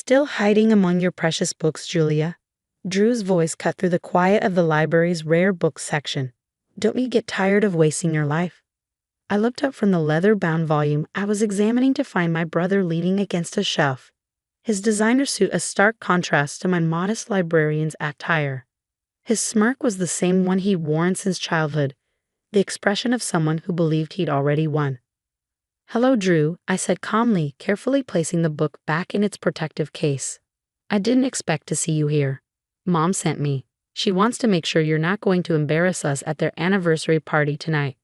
Still hiding among your precious books, Julia? Drew's voice cut through the quiet of the library's rare books section. Don't you get tired of wasting your life? I looked up from the leather-bound volume I was examining to find my brother leaning against a shelf, his designer suit a stark contrast to my modest librarian's attire. His smirk was the same one he'd worn since childhood, the expression of someone who believed he'd already won. "Hello, Drew," I said calmly, carefully placing the book back in its protective case. "I didn't expect to see you here. Mom sent me. She wants to make sure you're not going to embarrass us at their anniversary party tonight."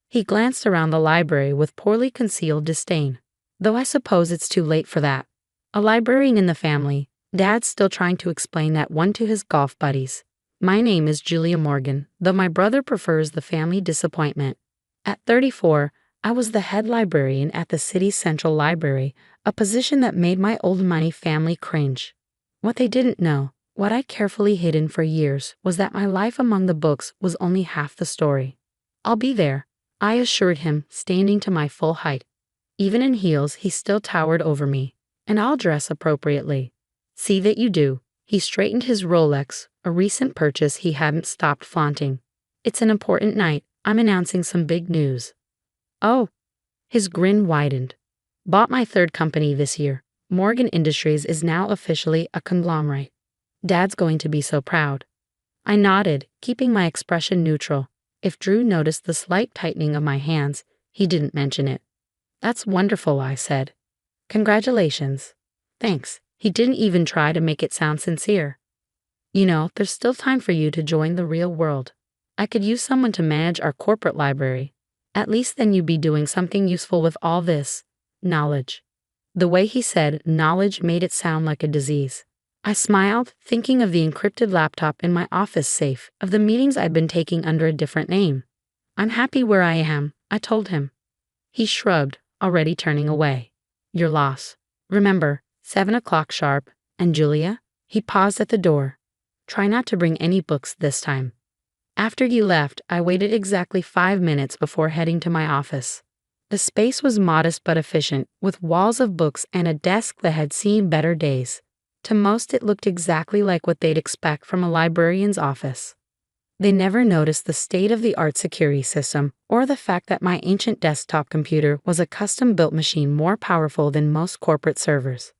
He glanced around the library with poorly concealed disdain. "Though I suppose it's too late for that. A librarian in the family, Dad's still trying to explain that one to his golf buddies. My name is Julia Morgan, though my brother prefers the family disappointment. At 34, I was the head librarian at the city's central library, a position that made my old money family cringe. What they didn't know, what I'd carefully hidden for years, was that my life among the books was only half the story. I'll be there," I assured him, standing to my full height. Even in heels, he still towered over me. "And I'll dress appropriately." "See that you do." He straightened his Rolex, a recent purchase he hadn't stopped flaunting. "It's an important night. I'm announcing some big news." "Oh." His grin widened. "Bought my third company this year. Morgan Industries is now officially a conglomerate. Dad's going to be so proud." I nodded, keeping my expression neutral. If Drew noticed the slight tightening of my hands, he didn't mention it. "That's wonderful," I said. "Congratulations." "Thanks." He didn't even try to make it sound sincere. "You know, there's still time for you to join the real world. I could use someone to manage our corporate library. At least then you'd be doing something useful with all this knowledge." The way he said knowledge made it sound like a disease. I smiled, thinking of the encrypted laptop in my office safe, of the meetings I'd been taking under a different name. "I'm happy where I am," I told him. He shrugged, already turning away. "Your loss. Remember, 7 o'clock sharp, and Julia?" He paused at the door. "Try not to bring any books this time." After you left, I waited exactly 5 minutes before heading to my office. The space was modest but efficient, with walls of books and a desk that had seen better days. To most, it looked exactly like what they'd expect from a librarian's office. They never noticed the state-of-the-art security system or the fact that my ancient desktop computer was a custom-built machine more powerful than most corporate servers.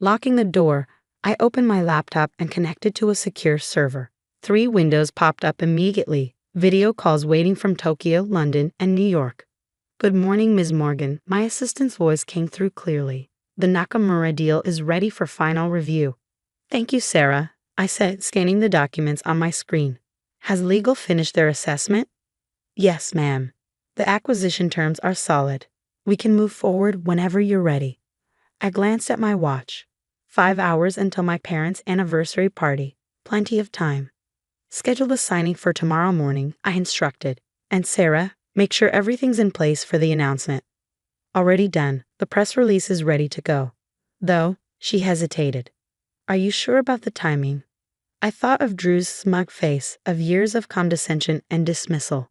Locking the door, I opened my laptop and connected to a secure server. 3 windows popped up immediately, video calls waiting from Tokyo, London, and New York. "Good morning, Ms. Morgan." My assistant's voice came through clearly. "The Nakamura deal is ready for final review." "Thank you, Sarah," I said, scanning the documents on my screen. "Has legal finished their assessment?" "Yes, ma'am. The acquisition terms are solid. We can move forward whenever you're ready." I glanced at my watch. 5 hours until my parents' anniversary party. Plenty of time. "Schedule the signing for tomorrow morning," I instructed. "And Sarah, make sure everything's in place for the announcement." "Already done. The press release is ready to go." Though, she hesitated. "Are you sure about the timing?" I thought of Drew's smug face, of years of condescension and dismissal.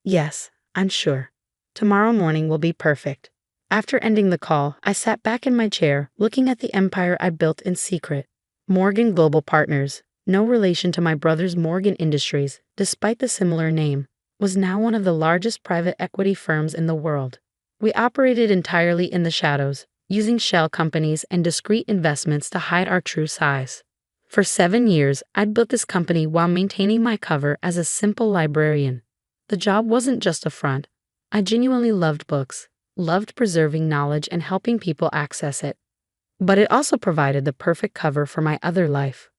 "Yes, I'm sure. Tomorrow morning will be perfect." After ending the call, I sat back in my chair, looking at the empire I built in secret. Morgan Global Partners, no relation to my brother's Morgan Industries, despite the similar name, was now one of the largest private equity firms in the world. We operated entirely in the shadows, using shell companies and discrete investments to hide our true size. For 7 years, I'd built this company while maintaining my cover as a simple librarian. The job wasn't just a front. I genuinely loved books, loved preserving knowledge and helping people access it. But it also provided the perfect cover for my other life.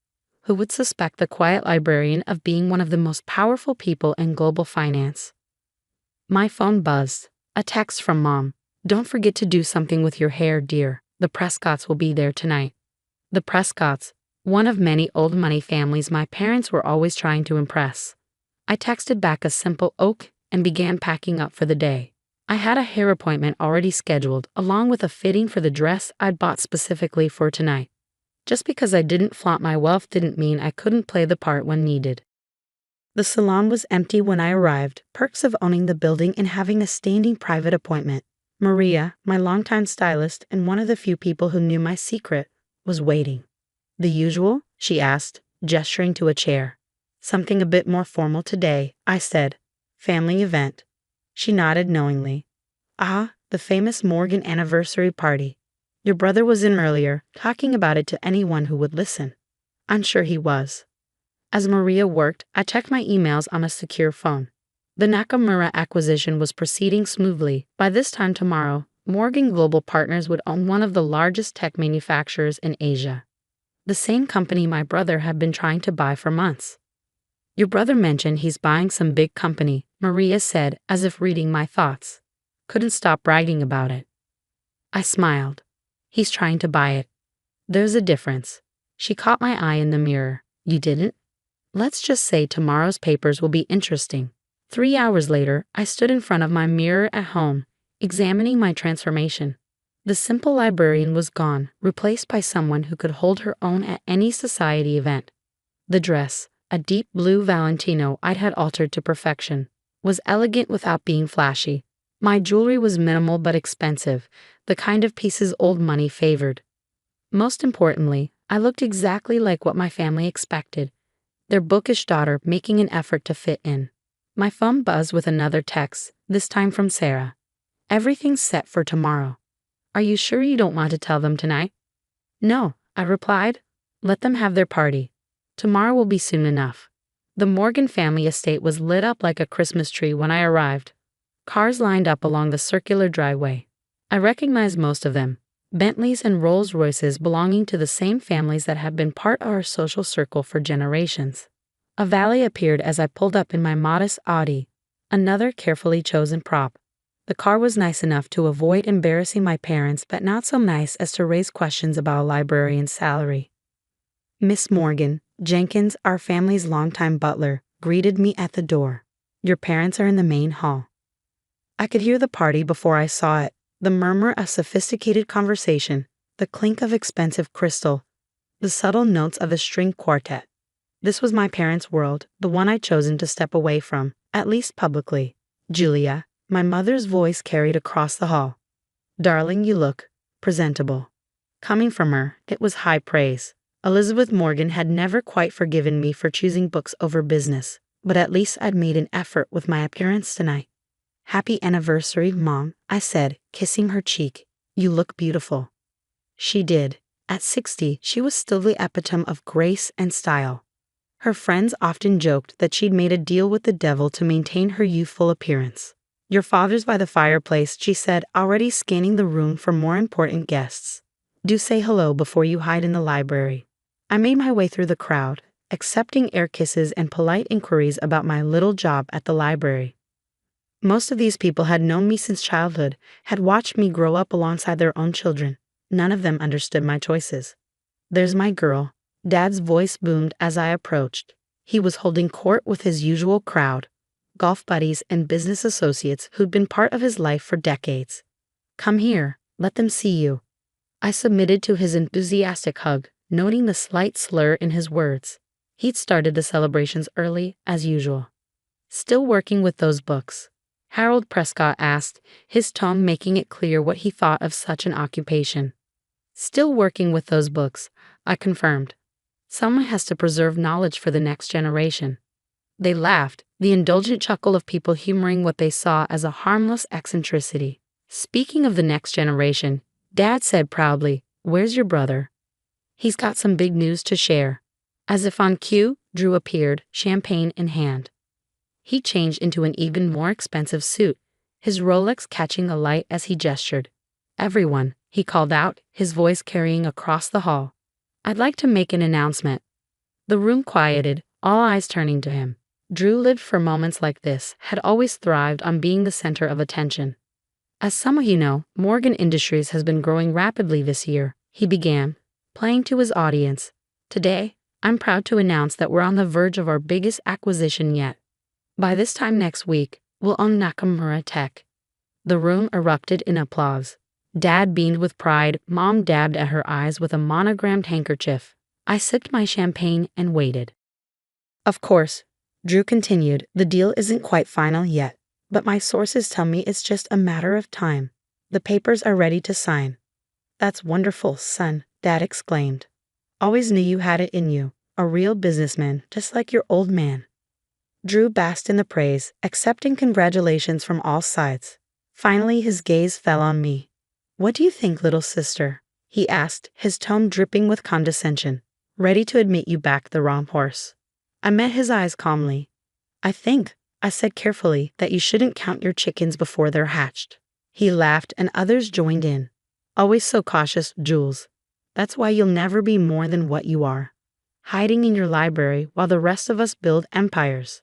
Who would suspect the quiet librarian of being one of the most powerful people in global finance? My phone buzzed. A text from Mom. "Don't forget to do something with your hair, dear. The Prescotts will be there tonight." The Prescotts, one of many old money families my parents were always trying to impress. I texted back a simple "OK" and began packing up for the day. I had a hair appointment already scheduled, along with a fitting for the dress I'd bought specifically for tonight. Just because I didn't flaunt my wealth didn't mean I couldn't play the part when needed. The salon was empty when I arrived, perks of owning the building and having a standing private appointment. Maria, my longtime stylist and one of the few people who knew my secret, was waiting. The usual? She asked, gesturing to a chair. Something a bit more formal today, I said. Family event. She nodded knowingly. Ah, the famous Morgan anniversary party. Your brother was in earlier, talking about it to anyone who would listen. I'm sure he was. As Maria worked, I checked my emails on a secure phone. The Nakamura acquisition was proceeding smoothly. By this time tomorrow, Morgan Global Partners would own one of the largest tech manufacturers in Asia. The same company my brother had been trying to buy for months. Your brother mentioned he's buying some big company, Maria said, as if reading my thoughts. Couldn't stop bragging about it. I smiled. He's trying to buy it. There's a difference. She caught my eye in the mirror. You didn't? Let's just say tomorrow's papers will be interesting. 3 hours later, I stood in front of my mirror at home, examining my transformation. The simple librarian was gone, replaced by someone who could hold her own at any society event. The dress, a deep blue Valentino I'd had altered to perfection, was elegant without being flashy. My jewelry was minimal but expensive, the kind of pieces old money favored. Most importantly, I looked exactly like what my family expected, their bookish daughter making an effort to fit in. My phone buzzed with another text, this time from Sarah. Everything's set for tomorrow. Are you sure you don't want to tell them tonight? No, I replied. Let them have their party. Tomorrow will be soon enough. The Morgan family estate was lit up like a Christmas tree when I arrived. Cars lined up along the circular driveway. I recognized most of them, Bentleys and Rolls-Royces belonging to the same families that have been part of our social circle for generations. A valet appeared as I pulled up in my modest Audi, another carefully chosen prop. The car was nice enough to avoid embarrassing my parents, but not so nice as to raise questions about a librarian's salary. Miss Morgan, Jenkins, our family's longtime butler, greeted me at the door. Your parents are in the main hall. I could hear the party before I saw it, the murmur of sophisticated conversation, the clink of expensive crystal, the subtle notes of a string quartet. This was my parents' world, the one I'd chosen to step away from, at least publicly. Julia, my mother's voice carried across the hall. Darling, you look presentable. Coming from her, it was high praise. Elizabeth Morgan had never quite forgiven me for choosing books over business, but at least I'd made an effort with my appearance tonight. Happy anniversary, Mom, I said, kissing her cheek. You look beautiful. She did. At 60, she was still the epitome of grace and style. Her friends often joked that she'd made a deal with the devil to maintain her youthful appearance. Your father's by the fireplace, she said, already scanning the room for more important guests. Do say hello before you hide in the library. I made my way through the crowd, accepting air kisses and polite inquiries about my little job at the library. Most of these people had known me since childhood, had watched me grow up alongside their own children. None of them understood my choices. There's my girl. Dad's voice boomed as I approached. He was holding court with his usual crowd, golf buddies and business associates who'd been part of his life for decades. Come here, let them see you. I submitted to his enthusiastic hug, noting the slight slur in his words. He'd started the celebrations early, as usual. Still working with those books? Harold Prescott asked, his tone making it clear what he thought of such an occupation. Still working with those books, I confirmed. Someone has to preserve knowledge for the next generation. They laughed, the indulgent chuckle of people humoring what they saw as a harmless eccentricity. Speaking of the next generation, Dad said proudly, "Where's your brother?" He's got some big news to share. As if on cue, Drew appeared, champagne in hand. He changed into an even more expensive suit, his Rolex catching the light as he gestured. Everyone, he called out, his voice carrying across the hall. I'd like to make an announcement. The room quieted, all eyes turning to him. Drew lived for moments like this, had always thrived on being the center of attention. As some of you know, Morgan Industries has been growing rapidly this year, he began, playing to his audience. Today, I'm proud to announce that we're on the verge of our biggest acquisition yet. By this time next week, we'll own Nakamura Tech. The room erupted in applause. Dad beamed with pride, Mom dabbed at her eyes with a monogrammed handkerchief. I sipped my champagne and waited. Of course, Drew continued, the deal isn't quite final yet, but my sources tell me it's just a matter of time. The papers are ready to sign. That's wonderful, son, Dad exclaimed. "Always knew you had it in you. A real businessman, just like your old man." Drew basked in the praise, accepting congratulations from all sides. Finally, his gaze fell on me. "What do you think, little sister?" he asked, his tone dripping with condescension. "Ready to admit you backed the wrong horse." I met his eyes calmly. "I think," I said carefully, "that you shouldn't count your chickens before they're hatched." He laughed and others joined in. "Always so cautious, Jules. That's why you'll never be more than what you are. Hiding in your library while the rest of us build empires."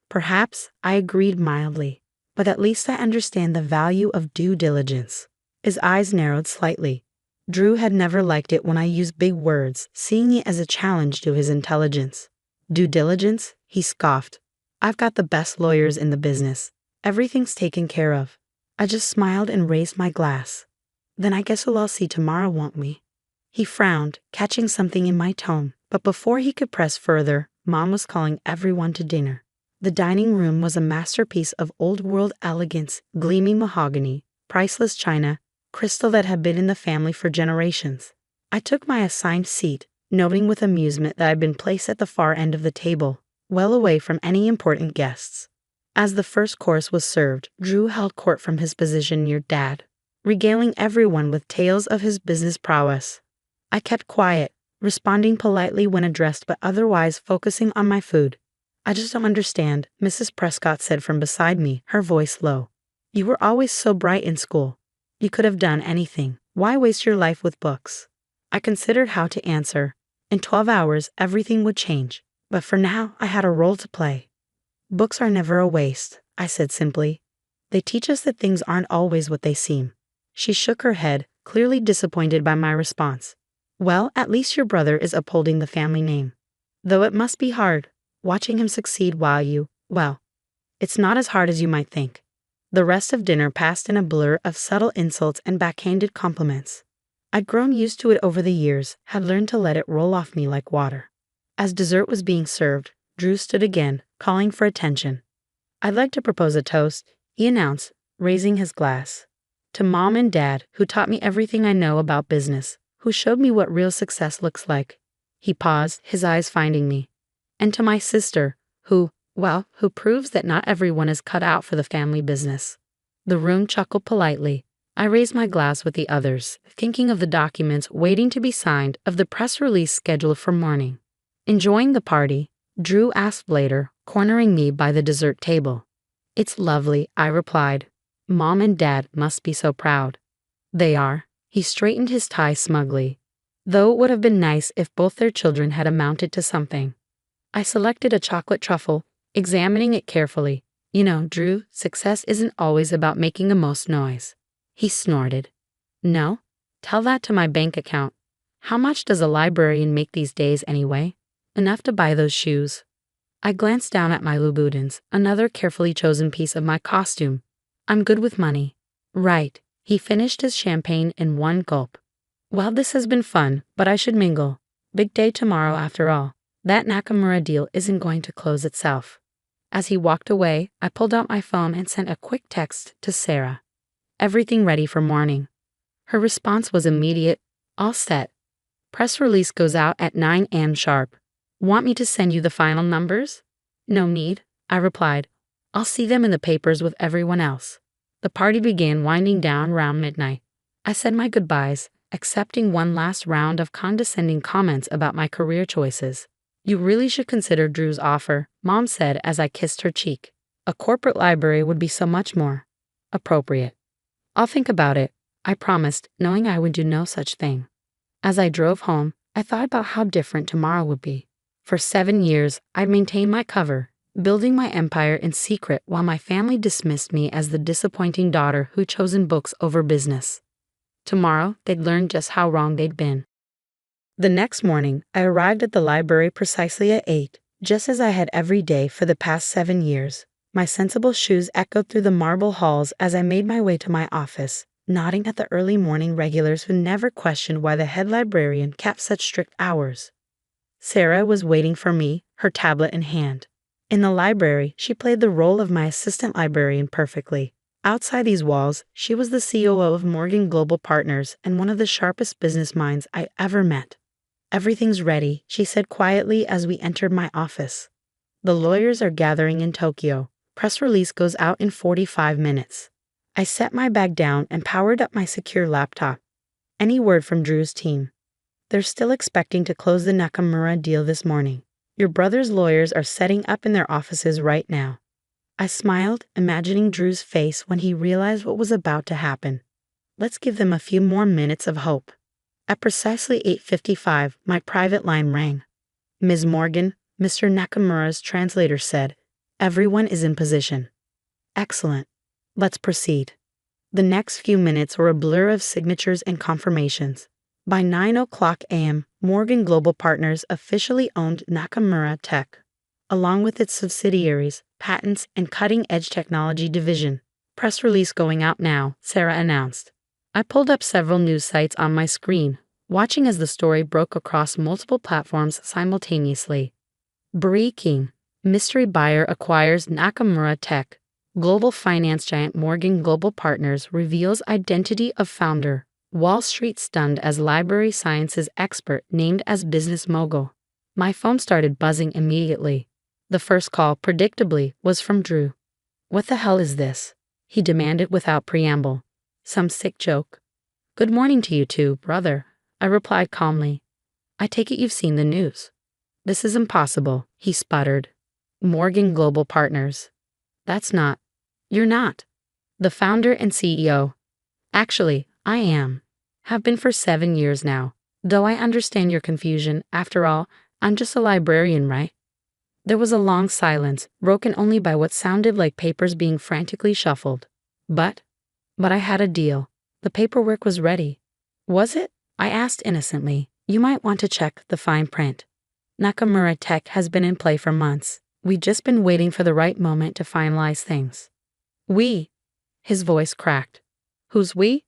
Perhaps, I agreed mildly, but at least I understand the value of due diligence. His eyes narrowed slightly. Drew had never liked it when I used big words, seeing it as a challenge to his intelligence. "Due diligence?" he scoffed. "I've got the best lawyers in the business. Everything's taken care of." I just smiled and raised my glass. "Then I guess we'll all see tomorrow, won't we?" He frowned, catching something in my tone, but before he could press further, Mom was calling everyone to dinner. The dining room was a masterpiece of old-world elegance, gleaming mahogany, priceless china, crystal that had been in the family for generations. I took my assigned seat, noting with amusement that I'd been placed at the far end of the table, well away from any important guests. As the first course was served, Drew held court from his position near Dad, regaling everyone with tales of his business prowess. I kept quiet, responding politely when addressed but otherwise focusing on my food. "I just don't understand," Mrs. Prescott said from beside me, her voice low. "You were always so bright in school. You could have done anything. Why waste your life with books?" I considered how to answer. In 12 hours, everything would change. But for now, I had a role to play. "Books are never a waste," I said simply. "They teach us that things aren't always what they seem." She shook her head, clearly disappointed by my response. "Well, at least your brother is upholding the family name. Though it must be hard, watching him succeed while well, it's not as hard as you might think." The rest of dinner passed in a blur of subtle insults and backhanded compliments. I'd grown used to it over the years, had learned to let it roll off me like water. As dessert was being served, Drew stood again, calling for attention. "I'd like to propose a toast," he announced, raising his glass. "To Mom and Dad, who taught me everything I know about business, who showed me what real success looks like." He paused, his eyes finding me. "And to my sister, who proves that not everyone is cut out for the family business." The room chuckled politely. I raised my glass with the others, thinking of the documents waiting to be signed, of the press release scheduled for morning. Enjoying the party, Drew asked later, cornering me by the dessert table. "It's lovely," I replied. "Mom and Dad must be so proud." "They are." He straightened his tie smugly. "Though it would have been nice if both their children had amounted to something." I selected a chocolate truffle, examining it carefully. "You know, Drew, success isn't always about making the most noise." He snorted. "No? Tell that to my bank account. How much does a librarian make these days anyway? Enough to buy those shoes." I glanced down at my Louboutins, another carefully chosen piece of my costume. "I'm good with money." "Right." He finished his champagne in one gulp. "Well, this has been fun, but I should mingle. Big day tomorrow after all. That Nakamura deal isn't going to close itself." As he walked away, I pulled out my phone and sent a quick text to Sarah. "Everything ready for morning." Her response was immediate. "All set. Press release goes out at 9 a.m. sharp. Want me to send you the final numbers?" "No need," I replied. "I'll see them in the papers with everyone else." The party began winding down around midnight. I said my goodbyes, accepting one last round of condescending comments about my career choices. "You really should consider Drew's offer," Mom said as I kissed her cheek. "A corporate library would be so much more appropriate." "I'll think about it," I promised, knowing I would do no such thing. As I drove home, I thought about how different tomorrow would be. For 7 years, I'd maintained my cover, building my empire in secret while my family dismissed me as the disappointing daughter who'd chosen books over business. Tomorrow, they'd learn just how wrong they'd been. The next morning, I arrived at the library precisely at 8, just as I had every day for the past 7 years. My sensible shoes echoed through the marble halls as I made my way to my office, nodding at the early morning regulars who never questioned why the head librarian kept such strict hours. Sarah was waiting for me, her tablet in hand. In the library, she played the role of my assistant librarian perfectly, Outside these walls, she was the COO of Morgan Global Partners and one of the sharpest business minds I ever met. "Everything's ready," she said quietly as we entered my office. "The lawyers are gathering in Tokyo. Press release goes out in 45 minutes. I set my bag down and powered up my secure laptop. "Any word from Drew's team?" "They're still expecting to close the Nakamura deal this morning. Your brother's lawyers are setting up in their offices right now." I smiled, imagining Drew's face when he realized what was about to happen. Let's give them a few more minutes of hope. At precisely 8:55, my private line rang. "Ms. Morgan," Mr. Nakamura's translator said, "everyone is in position." "Excellent. Let's proceed." The next few minutes were a blur of signatures and confirmations. By 9 a.m., Morgan Global Partners officially owned Nakamura Tech, along with its subsidiaries, patents, and cutting-edge technology division. "Press release going out now," Sarah announced. I pulled up several news sites on my screen, watching as the story broke across multiple platforms simultaneously. Breaking: mystery buyer acquires Nakamura Tech. Global finance giant Morgan Global Partners reveals identity of founder. Wall Street stunned as library sciences expert named as business mogul. My phone started buzzing immediately. The first call, predictably, was from Drew. "What the hell is this?" he demanded without preamble. "Some sick joke?" "Good morning to you too, brother," I replied calmly. "I take it you've seen the news." "This is impossible," he sputtered. "Morgan Global Partners. That's not. You're not. The founder and CEO. Actually, I am. Have been for 7 years now. Though I understand your confusion, after all, I'm just a librarian, right?" There was a long silence, broken only by what sounded like papers being frantically shuffled. But I had a deal. The paperwork was ready. "Was it?" I asked innocently. "You might want to check the fine print. Nakamura Tech has been in play for months. We've just been waiting for the right moment to finalize things." "We?" His voice cracked. "Who's we?"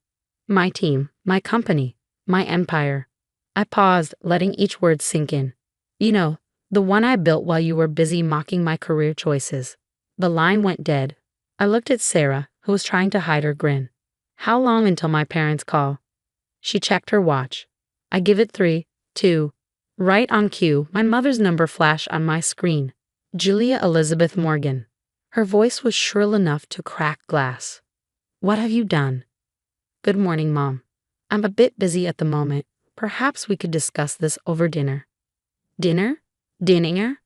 "My team, my company, my empire." I paused, letting each word sink in. "You know, the one I built while you were busy mocking my career choices." The line went dead. I looked at Sarah, who was trying to hide her grin. "How long until my parents call?" She checked her watch. "I give it 3, 2. Right on cue, my mother's number flashed on my screen. Julia Elizabeth Morgan. Her voice was shrill enough to crack glass. "What have you done?" "Good morning, Mom. I'm a bit busy at the moment. Perhaps we could discuss this over dinner." "Dinner? Dinner?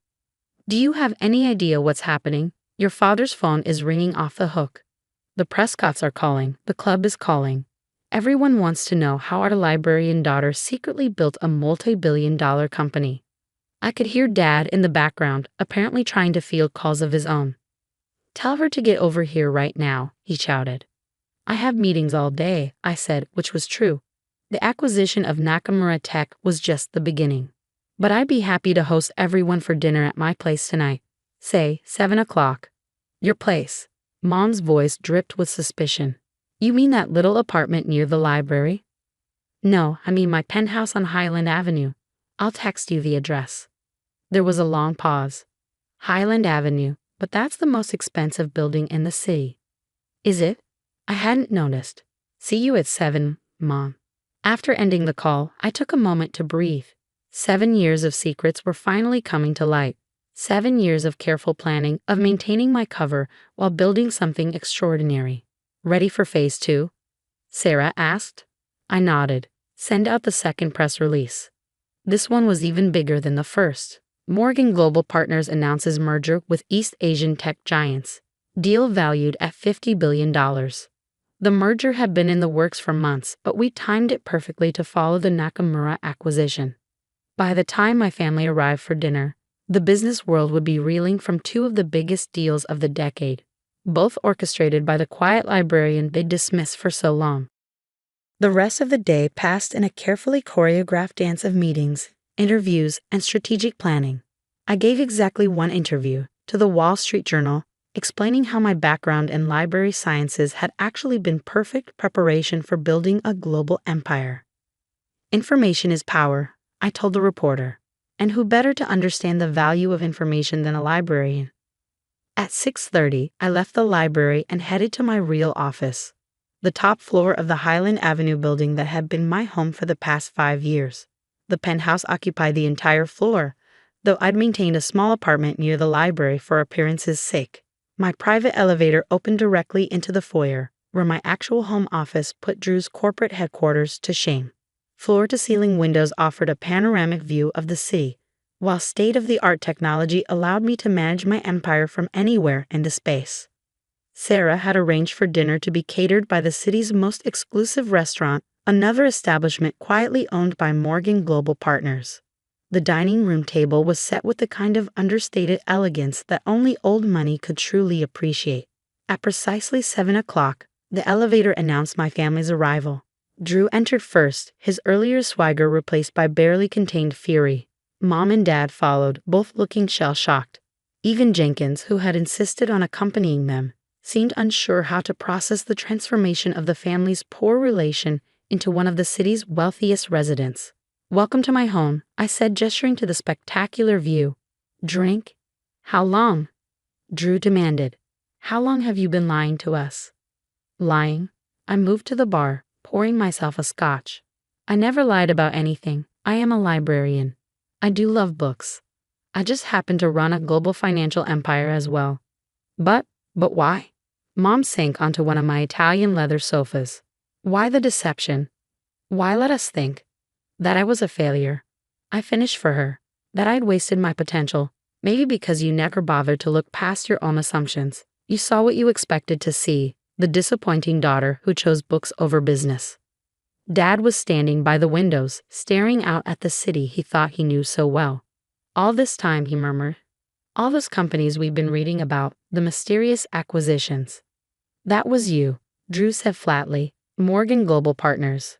Do you have any idea what's happening? Your father's phone is ringing off the hook. The Prescotts are calling. The club is calling. Everyone wants to know how our librarian daughter secretly built a multi-billion-dollar company." I could hear Dad in the background, apparently trying to field calls of his own. "Tell her to get over here right now," he shouted. "I have meetings all day," I said, which was true. The acquisition of Nakamura Tech was just the beginning. "But I'd be happy to host everyone for dinner at my place tonight. Say, 7 o'clock. "Your place?" Mom's voice dripped with suspicion. "You mean that little apartment near the library?" "No, I mean my penthouse on Highland Avenue. I'll text you the address." There was a long pause. "Highland Avenue, but that's the most expensive building in the city." "Is it? I hadn't noticed. See you at 7, Mom." After ending the call, I took a moment to breathe. 7 years of secrets were finally coming to light. 7 years of careful planning, of maintaining my cover while building something extraordinary. "Ready for phase 2? Sarah asked. I nodded. "Send out the second press release." This one was even bigger than the first. Morgan Global Partners announces merger with East Asian tech giants. Deal valued at $50 billion. The merger had been in the works for months, but we timed it perfectly to follow the Nakamura acquisition. By the time my family arrived for dinner, the business world would be reeling from 2 of the biggest deals of the decade, both orchestrated by the quiet librarian they dismissed for so long. The rest of the day passed in a carefully choreographed dance of meetings, interviews, and strategic planning. I gave exactly 1 interview to the Wall Street Journal, explaining how my background in library sciences had actually been perfect preparation for building a global empire. "Information is power," I told the reporter, "and who better to understand the value of information than a librarian?" At 6:30, I left the library and headed to my real office, the top floor of the Highland Avenue building that had been my home for the past 5 years. The penthouse occupied the entire floor, though I'd maintained a small apartment near the library for appearance's sake. My private elevator opened directly into the foyer, where my actual home office put Drew's corporate headquarters to shame. Floor-to-ceiling windows offered a panoramic view of the city, while state-of-the-art technology allowed me to manage my empire from anywhere into space. Sarah had arranged for dinner to be catered by the city's most exclusive restaurant, another establishment quietly owned by Morgan Global Partners. The dining room table was set with the kind of understated elegance that only old money could truly appreciate. At precisely 7 o'clock, the elevator announced my family's arrival. Drew entered first, his earlier swagger replaced by barely contained fury. Mom and Dad followed, both looking shell-shocked. Even Jenkins, who had insisted on accompanying them, seemed unsure how to process the transformation of the family's poor relation into one of the city's wealthiest residents. "Welcome to my home," I said, gesturing to the spectacular view. "Drink?" "How long?" Drew demanded. "How long have you been lying to us?" "Lying?" I moved to the bar, pouring myself a scotch. "I never lied about anything. I am a librarian. I do love books. I just happen to run a global financial empire as well." But why?" Mom sank onto one of my Italian leather sofas. "Why the deception? Why let us think that I was a failure? I finished for her, that I'd wasted my potential. Maybe because you never bothered to look past your own assumptions. You saw what you expected to see, the disappointing daughter who chose books over business." Dad was standing by the windows, staring out at the city he thought he knew so well. "All this time," he murmured. "All those companies we've been reading about, the mysterious acquisitions. That was you," Drew said flatly. "Morgan Global Partners.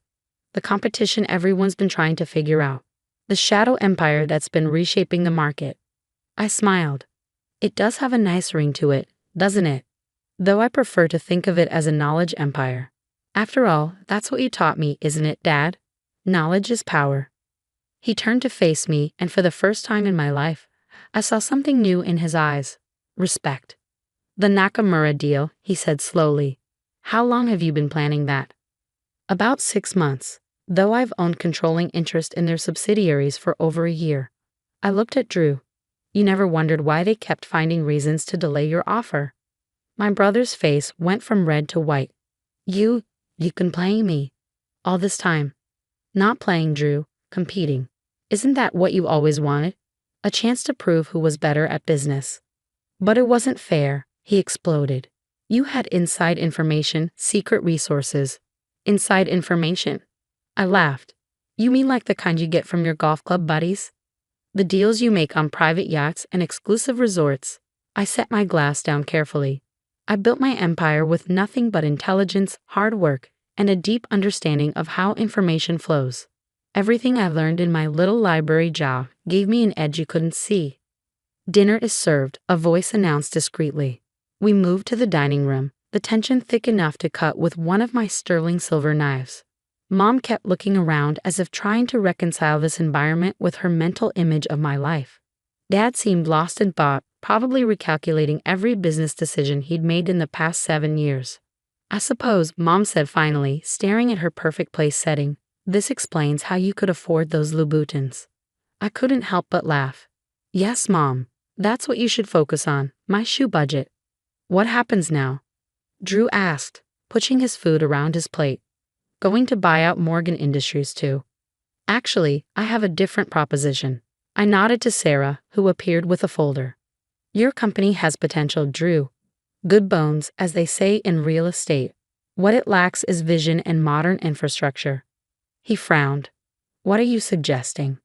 The competition everyone's been trying to figure out. The shadow empire that's been reshaping the market." I smiled. "It does have a nice ring to it, doesn't it? Though I prefer to think of it as a knowledge empire. After all, that's what you taught me, isn't it, Dad? Knowledge is power." He turned to face me, and for the first time in my life, I saw something new in his eyes. Respect. "The Nakamura deal," he said slowly. "How long have you been planning that?" "About 6 months, though I've owned controlling interest in their subsidiaries for over a year." I looked at Drew. "You never wondered why they kept finding reasons to delay your offer?" My brother's face went from red to white. You've been playing me all this time." "Not playing, Drew, competing. Isn't that what you always wanted? A chance to prove who was better at business." "But it wasn't fair," he exploded. "You had inside information, secret resources." "Inside information?" I laughed. "You mean like the kind you get from your golf club buddies? The deals you make on private yachts and exclusive resorts?" I set my glass down carefully. "I built my empire with nothing but intelligence, hard work, and a deep understanding of how information flows. Everything I learned in my little library job gave me an edge you couldn't see." "Dinner is served," a voice announced discreetly. We moved to the dining room, the tension thick enough to cut with one of my sterling silver knives. Mom kept looking around as if trying to reconcile this environment with her mental image of my life. Dad seemed lost in thought, probably recalculating every business decision he'd made in the past 7 years. "I suppose," Mom said finally, staring at her perfect place setting, "this explains how you could afford those Louboutins." I couldn't help but laugh. "Yes, Mom. That's what you should focus on, my shoe budget." "What happens now?" Drew asked, pushing his food around his plate. "Going to buy out Morgan Industries too." "Actually, I have a different proposition." I nodded to Sarah, who appeared with a folder. "Your company has potential, Drew. Good bones, as they say in real estate. What it lacks is vision and modern infrastructure." He frowned. "What are you suggesting?"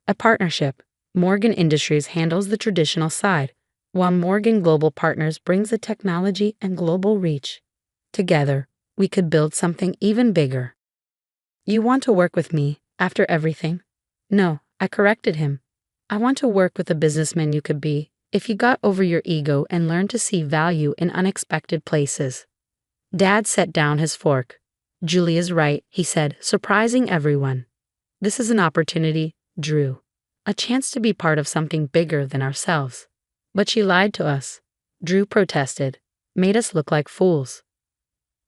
"A partnership. Morgan Industries handles the traditional side, while Morgan Global Partners brings the technology and global reach. Together, we could build something even bigger." "You want to work with me, after everything?" "No," I corrected him. "I want to work with the businessman you could be, if you got over your ego and learned to see value in unexpected places." Dad set down his fork. "Julia's right," he said, surprising everyone. "This is an opportunity, Drew. A chance to be part of something bigger than ourselves." "But she lied to us." Drew protested. Made us look like fools.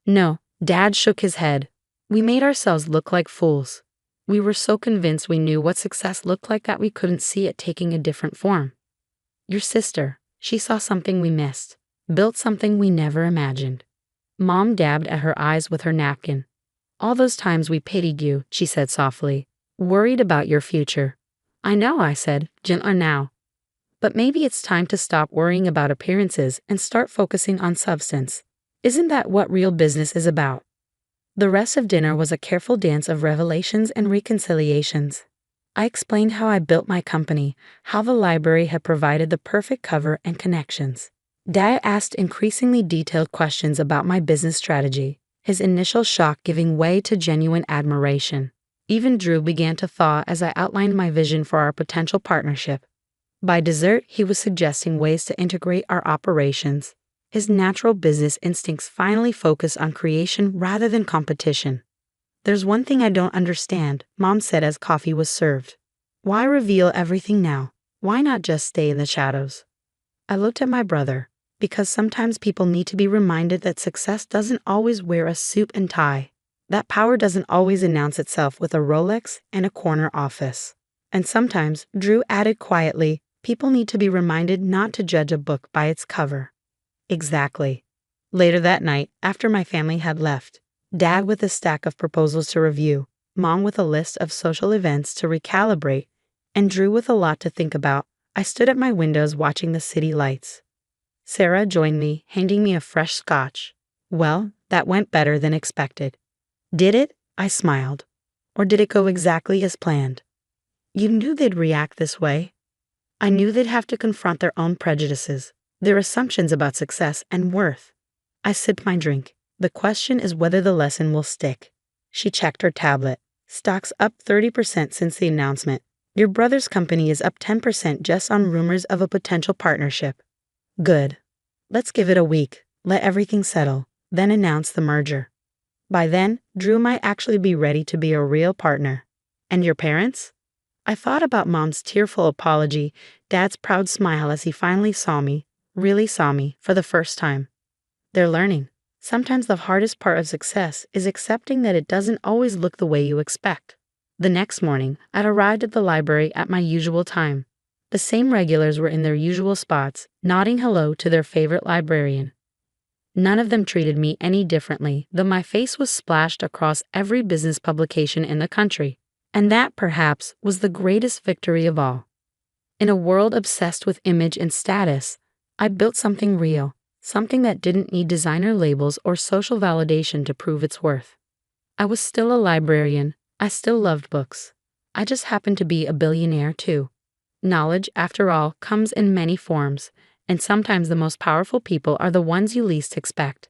No, Dad shook his head. We made ourselves look like fools. We were so convinced we knew what success looked like that we couldn't see it taking a different form. Your sister, she saw something we missed, built something we never imagined. Mom dabbed at her eyes with her napkin. All those times we pitied you, she said softly, worried about your future. I know, I said, gentler now. But maybe it's time to stop worrying about appearances and start focusing on substance. Isn't that what real business is about? The rest of dinner was a careful dance of revelations and reconciliations. I explained how I built my company, how the library had provided the perfect cover and connections. Dad asked increasingly detailed questions about my business strategy, his initial shock giving way to genuine admiration. Even Drew began to thaw as I outlined my vision for our potential partnership. By dessert, he was suggesting ways to integrate our operations. His natural business instincts finally focused on creation rather than competition. There's one thing I don't understand, Mom said as coffee was served. Why reveal everything now? Why not just stay in the shadows? I looked at my brother. Because sometimes people need to be reminded that success doesn't always wear a suit and tie. That power doesn't always announce itself with a Rolex and a corner office. And sometimes, Drew added quietly, people need to be reminded not to judge a book by its cover. Exactly. Later that night, after my family had left, Dad with a stack of proposals to review, Mom with a list of social events to recalibrate, and Drew with a lot to think about, I stood at my windows watching the city lights. Sarah joined me, handing me a fresh scotch. Well, that went better than expected. Did it? I smiled. Or did it go exactly as planned? You knew they'd react this way. I knew they'd have to confront their own prejudices, their assumptions about success and worth. I sipped my drink. The question is whether the lesson will stick. She checked her tablet. Stocks up 30% since the announcement. Your brother's company is up 10% just on rumors of a potential partnership. Good. Let's give it a week, let everything settle, then announce the merger. By then, Drew might actually be ready to be a real partner. And your parents? I thought about Mom's tearful apology, Dad's proud smile as he finally saw me, really saw me, for the first time. They're learning. Sometimes the hardest part of success is accepting that it doesn't always look the way you expect. The next morning, I'd arrived at the library at my usual time. The same regulars were in their usual spots, nodding hello to their favorite librarian. None of them treated me any differently, though my face was splashed across every business publication in the country. And that, perhaps, was the greatest victory of all. In a world obsessed with image and status, I built something real, something that didn't need designer labels or social validation to prove its worth. I was still a librarian. I still loved books. I just happened to be a billionaire, too. Knowledge, after all, comes in many forms, and sometimes the most powerful people are the ones you least expect.